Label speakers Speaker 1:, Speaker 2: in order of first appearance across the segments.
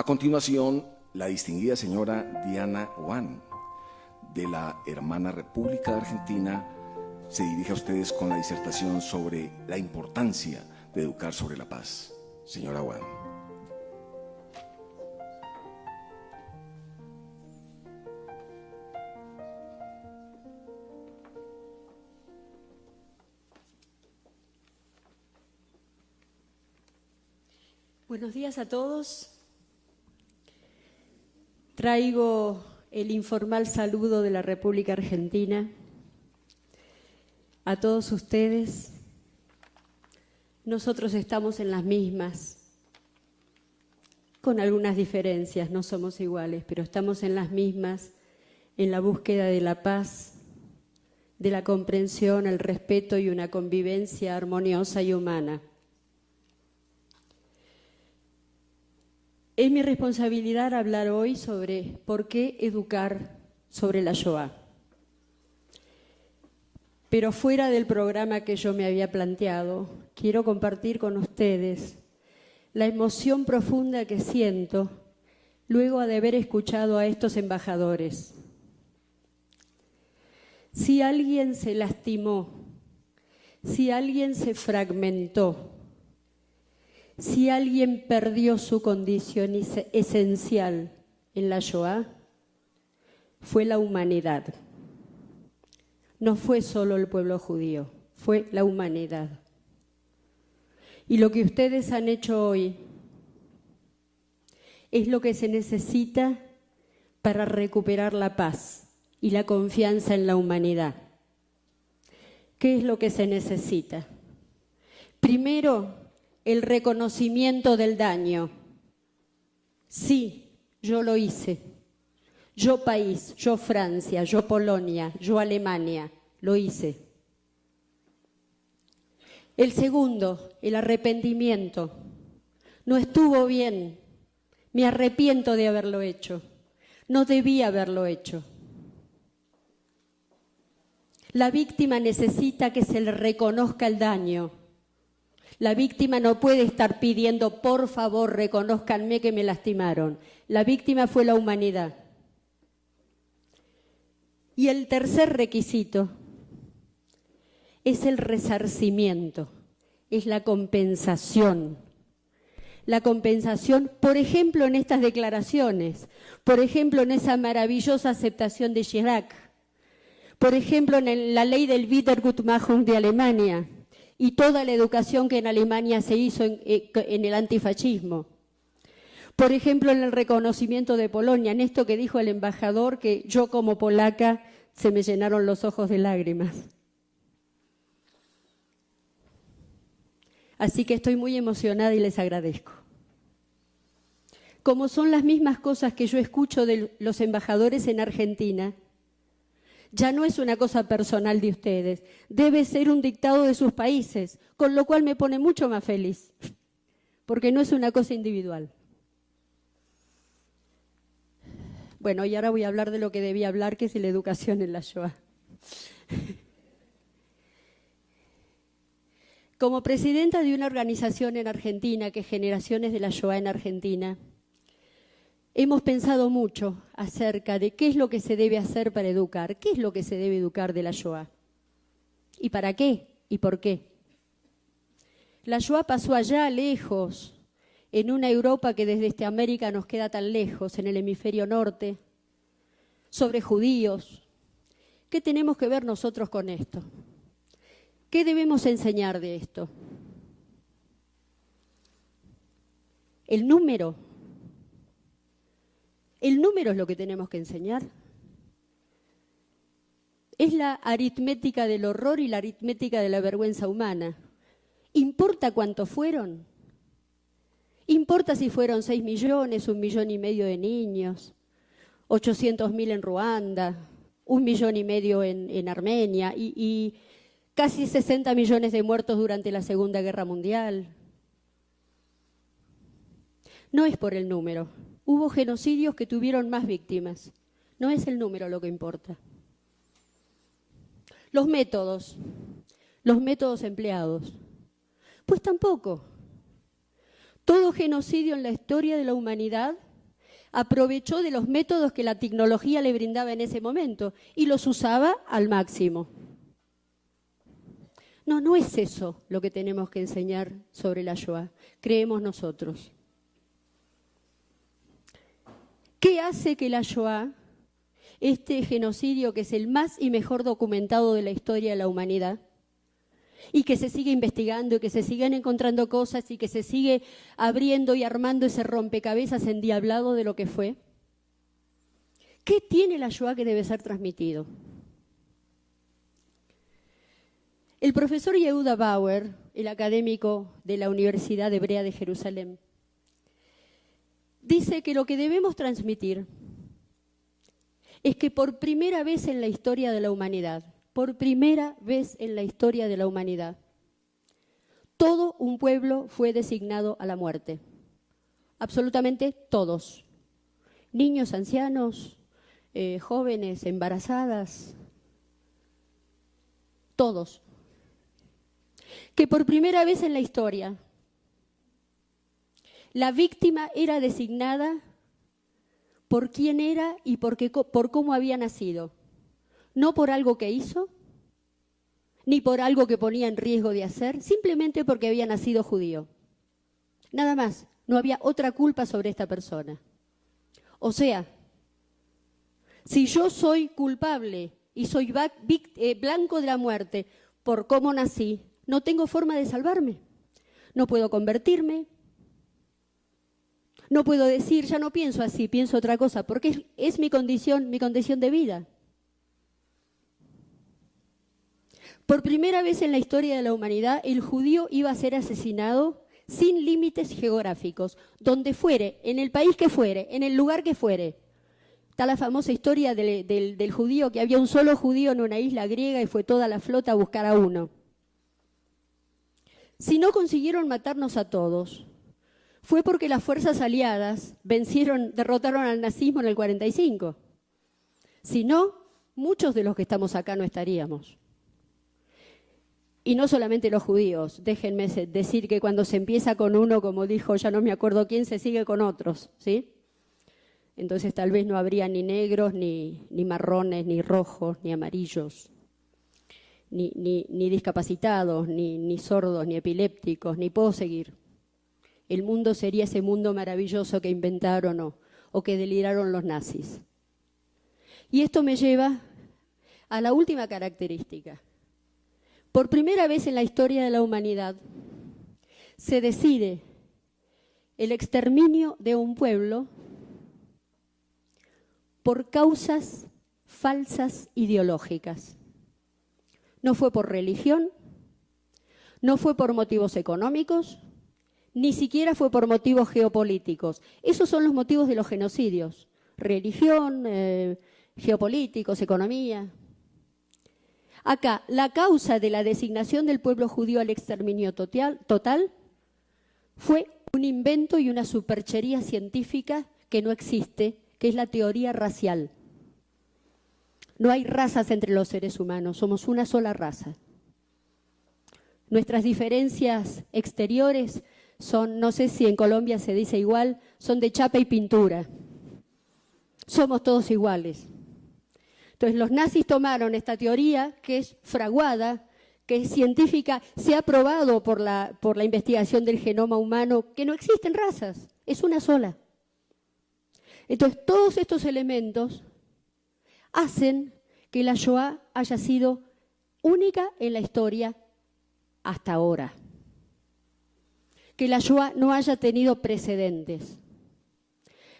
Speaker 1: continuación, la distinguida señora Diana Juan, de la hermana República de Argentina, se dirige a ustedes con la disertación sobre la importancia de educar sobre la paz. Señora Juan.
Speaker 2: Buenos días a todos. Traigo el informal saludo de la República Argentina a todos ustedes. Nosotros estamos en las mismas, con algunas diferencias, no somos iguales, pero estamos en las mismas, en la búsqueda de la paz, de la comprensión, el respeto y una convivencia armoniosa y humana. Es mi responsabilidad hablar hoy sobre por qué educar sobre la Shoah. Pero fuera del programa que yo me había planteado, quiero compartir con ustedes la emoción profunda que siento luego de haber escuchado a estos embajadores. Si alguien se lastimó, si alguien se fragmentó, si alguien perdió su condición esencial en la Shoah, fue la humanidad. No fue solo el pueblo judío, fue la humanidad. Y lo que ustedes han hecho hoy es lo que se necesita para recuperar la paz y la confianza en la humanidad. ¿Qué es lo que se necesita? Primero, el reconocimiento del daño. Sí, yo lo hice. Yo país, yo Francia, yo Polonia, yo Alemania, lo hice. El segundo, el arrepentimiento. No estuvo bien. Me arrepiento de haberlo hecho. No debía haberlo hecho. La víctima necesita que se le reconozca el daño. La víctima no puede estar pidiendo, por favor, reconózcanme que me lastimaron. La víctima fue la humanidad. Y el tercer requisito es el resarcimiento, es la compensación. La compensación, por ejemplo, en estas declaraciones, por ejemplo, en esa maravillosa aceptación de Chirac, por ejemplo, en la ley del Wiedergutmachung de Alemania, y toda la educación que en Alemania se hizo en el antifascismo. Por ejemplo, en el reconocimiento de Polonia, en esto que dijo el embajador, que yo como polaca se me llenaron los ojos de lágrimas. Así que estoy muy emocionada y les agradezco. Como son las mismas cosas que yo escucho de los embajadores en Argentina, ya no es una cosa personal de ustedes, debe ser un dictado de sus países, con lo cual me pone mucho más feliz, porque no es una cosa individual. Bueno, y ahora voy a hablar de lo que debía hablar, que es la educación en la Shoah. Como presidenta de una organización en Argentina, que es Generaciones de la Shoah en Argentina, hemos pensado mucho acerca de qué es lo que se debe hacer para educar, qué es lo que se debe educar de la Shoah, y para qué, y por qué. La Shoah pasó allá, lejos, en una Europa que desde América nos queda tan lejos, en el hemisferio norte, sobre judíos. ¿Qué tenemos que ver nosotros con esto? ¿Qué debemos enseñar de esto? El número es lo que tenemos que enseñar. Es la aritmética del horror y la aritmética de la vergüenza humana. ¿Importa cuántos fueron? ¿Importa si fueron 6 millones, 1,5 millones de niños, 800.000 en Ruanda, 1,5 millones en Armenia y casi 60 millones de muertos durante la Segunda Guerra Mundial? No es por el número. Hubo genocidios que tuvieron más víctimas. No es el número lo que importa. Los métodos empleados. Pues tampoco. Todo genocidio en la historia de la humanidad aprovechó de los métodos que la tecnología le brindaba en ese momento y los usaba al máximo. No, no es eso lo que tenemos que enseñar sobre la Shoah, creemos nosotros. ¿Qué hace que la Shoah, este genocidio que es el más y mejor documentado de la historia de la humanidad, y que se sigue investigando y que se siguen encontrando cosas y que se sigue abriendo y armando ese rompecabezas endiablado de lo que fue? ¿Qué tiene la Shoah que debe ser transmitido? El profesor Yehuda Bauer, el académico de la Universidad Hebrea de Jerusalén, dice que lo que debemos transmitir es que por primera vez en la historia de la humanidad, por primera vez en la historia de la humanidad, todo un pueblo fue designado a la muerte. Absolutamente todos. Niños, ancianos, jóvenes, embarazadas, todos. Que por primera vez en la historia la víctima era designada por quién era y por cómo había nacido. No por algo que hizo, ni por algo que ponía en riesgo de hacer, simplemente porque había nacido judío. Nada más, no había otra culpa sobre esta persona. O sea, si yo soy culpable y soy blanco de la muerte por cómo nací, no tengo forma de salvarme. No puedo convertirme, no puedo decir, ya no pienso así, pienso otra cosa, porque es mi condición de vida. Por primera vez en la historia de la humanidad, el judío iba a ser asesinado sin límites geográficos, donde fuere, en el país que fuere, en el lugar que fuere. Está la famosa historia del judío, que había un solo judío en una isla griega y fue toda la flota a buscar a uno. Si no consiguieron matarnos a todos, fue porque las fuerzas aliadas derrotaron al nazismo en el 45. Si no, muchos de los que estamos acá no estaríamos. Y no solamente los judíos, déjenme decir que cuando se empieza con uno, como dijo, ya no me acuerdo quién, se sigue con otros, ¿sí? Entonces tal vez no habría ni negros, ni marrones, ni rojos, ni amarillos, ni discapacitados, ni sordos, ni epilépticos, ni puedo seguir. El mundo sería ese mundo maravilloso que inventaron o que deliraron los nazis. Y esto me lleva a la última característica. Por primera vez en la historia de la humanidad se decide el exterminio de un pueblo por causas falsas ideológicas. No fue por religión, no fue por motivos económicos, ni siquiera fue por motivos geopolíticos. Esos son los motivos de los genocidios: religión, geopolíticos, economía. Acá, la causa de la designación del pueblo judío al exterminio total fue un invento y una superchería científica que no existe, que es la teoría racial. No hay razas entre los seres humanos, somos una sola raza. Nuestras diferencias exteriores son, no sé si en Colombia se dice igual, son de chapa y pintura. Somos todos iguales. Entonces los nazis tomaron esta teoría que es fraguada, que es científica, se ha probado por la investigación del genoma humano que no existen razas, es una sola. Entonces todos estos elementos hacen que la Shoah haya sido única en la historia hasta ahora. Que la Shoah no haya tenido precedentes.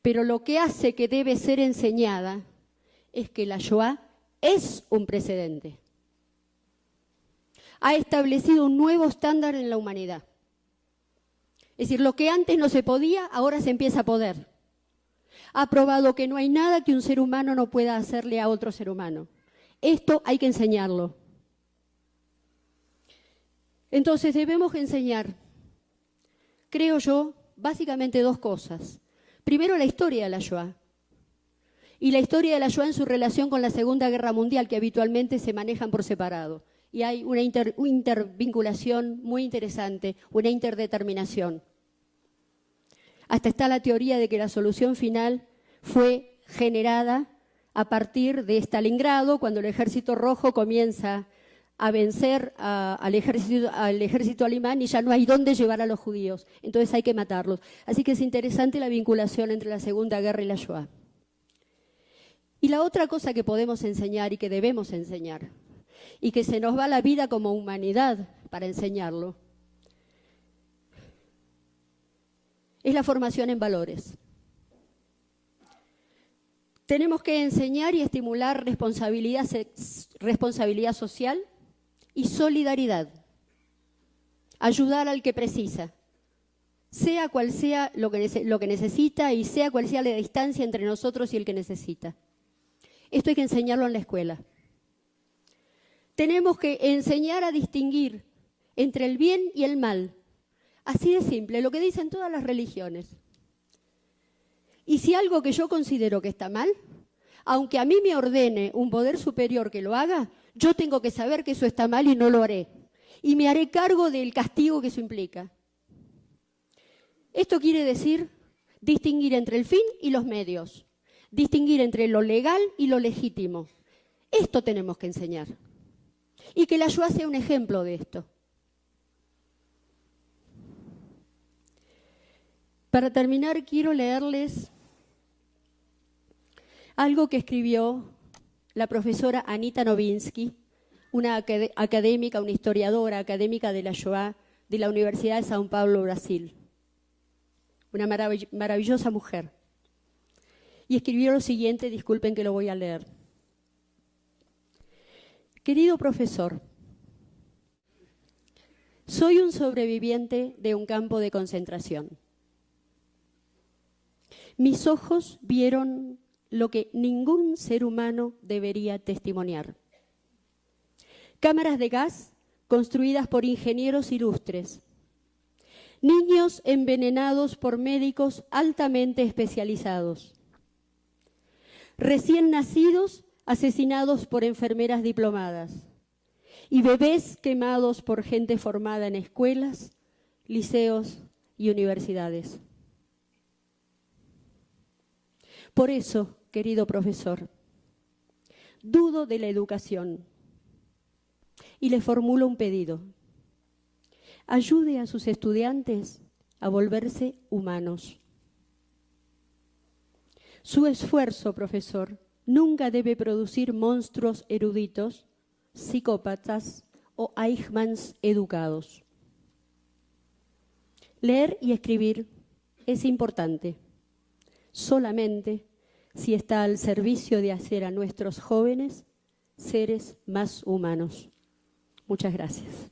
Speaker 2: Pero lo que hace que debe ser enseñada es que la Shoah es un precedente. Ha establecido un nuevo estándar en la humanidad. Es decir, lo que antes no se podía, ahora se empieza a poder. Ha probado que no hay nada que un ser humano no pueda hacerle a otro ser humano. Esto hay que enseñarlo. Entonces debemos enseñar, creo yo, básicamente dos cosas. Primero, la historia de la Shoah. Y la historia de la Shoah en su relación con la Segunda Guerra Mundial, que habitualmente se manejan por separado. Y hay una intervinculación muy interesante, una interdeterminación. Hasta está la teoría de que la solución final fue generada a partir de Stalingrado, cuando el Ejército Rojo comienza a vencer al ejército alemán y ya no hay dónde llevar a los judíos. Entonces hay que matarlos. Así que es interesante la vinculación entre la Segunda Guerra y la Shoah. Y la otra cosa que podemos enseñar y que debemos enseñar, y que se nos va la vida como humanidad para enseñarlo, es la formación en valores. Tenemos que enseñar y estimular responsabilidad social y solidaridad. Ayudar al que precisa, sea cual sea lo que necesita y sea cual sea la distancia entre nosotros y el que necesita. Esto hay que enseñarlo en la escuela. Tenemos que enseñar a distinguir entre el bien y el mal. Así de simple, lo que dicen todas las religiones. Y si algo que yo considero que está mal, aunque a mí me ordene un poder superior que lo haga, yo tengo que saber que eso está mal y no lo haré. Y me haré cargo del castigo que eso implica. Esto quiere decir distinguir entre el fin y los medios. Distinguir entre lo legal y lo legítimo. Esto tenemos que enseñar. Y que la Shoah sea un ejemplo de esto. Para terminar, quiero leerles algo que escribió la profesora Anita Novinsky, una académica, una historiadora académica de la Shoah de la Universidad de São Paulo, Brasil. Una maravillosa mujer. Y escribió lo siguiente, disculpen que lo voy a leer. Querido profesor, soy un sobreviviente de un campo de concentración. Mis ojos vieron lo que ningún ser humano debería testimoniar. Cámaras de gas construidas por ingenieros ilustres. Niños envenenados por médicos altamente especializados. Recién nacidos asesinados por enfermeras diplomadas. Y bebés quemados por gente formada en escuelas, liceos y universidades. Por eso, querido profesor, dudo de la educación y le formulo un pedido. Ayude a sus estudiantes a volverse humanos. Su esfuerzo, profesor, nunca debe producir monstruos eruditos, psicópatas o Eichmanns educados. Leer y escribir es importante, solamente si está al servicio de hacer a nuestros jóvenes seres más humanos. Muchas gracias.